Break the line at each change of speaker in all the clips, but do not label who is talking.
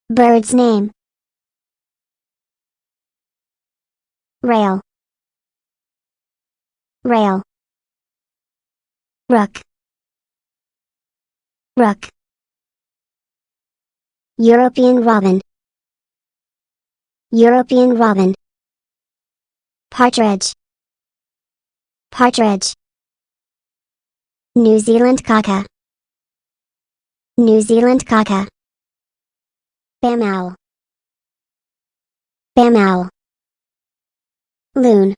Bird's name. Rail. Rail. Rook. Rook. European robin. European robin. Partridge. Partridge. New Zealand kaka. New Zealand kaka. Bam owl. Bam owl. Loon.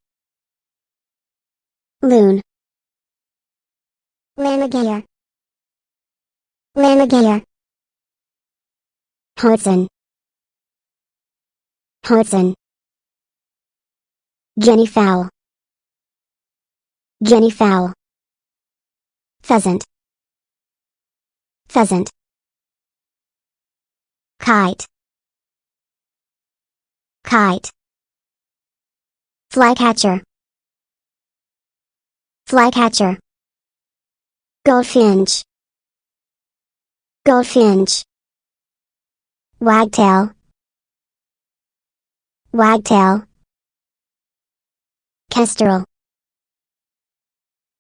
Loon. Lammergeier. Lammergeier. Hudson. Hudson. Guinea fowl. Guinea fowl. Pheasant. Pheasant. Kite. Kite. Flycatcher. Flycatcher. Goldfinch. Goldfinch. Wagtail. Wagtail. Kestrel.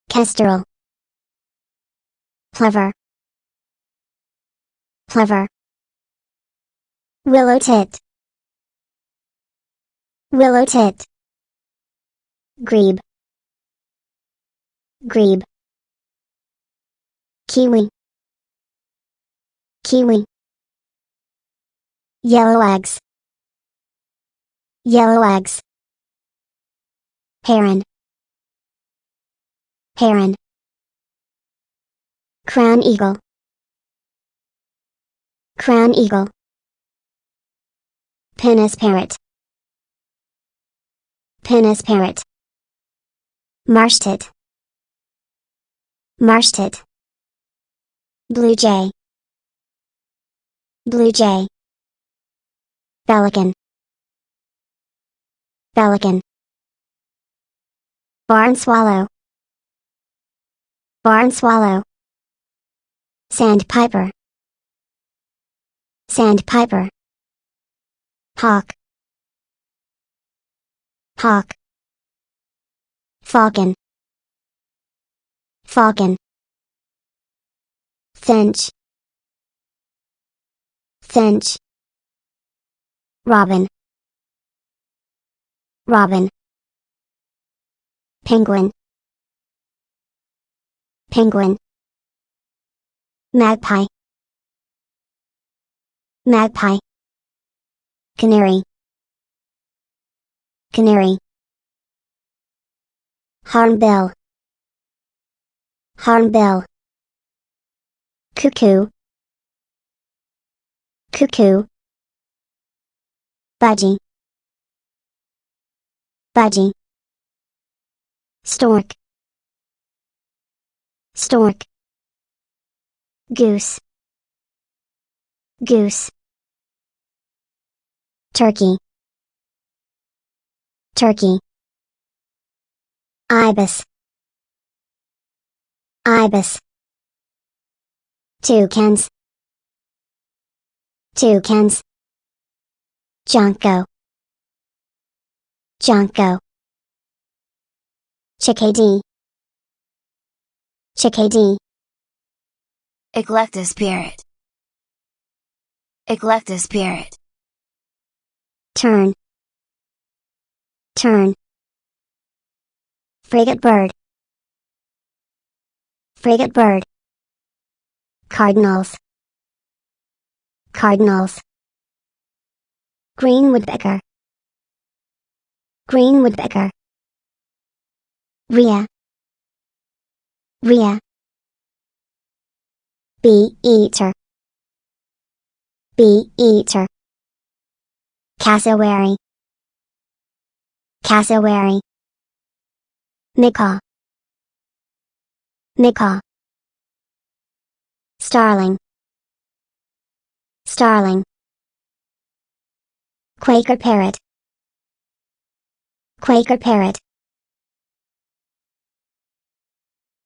Kestrel. Plover. Plover. Willow tit. Willow tit. Grebe. Grebe. Kiwi. Kiwi. Yellow eggs. Yellow eggs. Heron. Heron. Crown eagle. Crown eagle. Pinus parrot. Pinus parrot. Marsh tit. Marsh tit. Blue jay. Blue jay. Pelican. Pelican. Barn swallow. Barn swallow. Sandpiper. Sandpiper. Hawk. Hawk. Falcon. Falcon. Finch. Finch. Robin. Robin. Penguin. Penguin. Magpie. Magpie. Canary. Canary. Hornbill. Hornbill. Cuckoo. Cuckoo. Budgie. Budgie. Stork. Stork. Goose. Goose. Turkey. Turkey. Ibis. Ibis. Toucans. Toucans. Junco. Junco. Chickadee. Chickadee.
Eclectospirit. Eclectospirit.
Tern. Tern. Frigate bird. Frigate bird. Cardinals. Cardinals. Green woodpecker. Green woodpecker. Rhea. Rhea. Bee-eater. Bee-eater. Cassowary. Cassowary. Macaw. Macaw. Starling. Starling. Quaker parrot. Quaker parrot.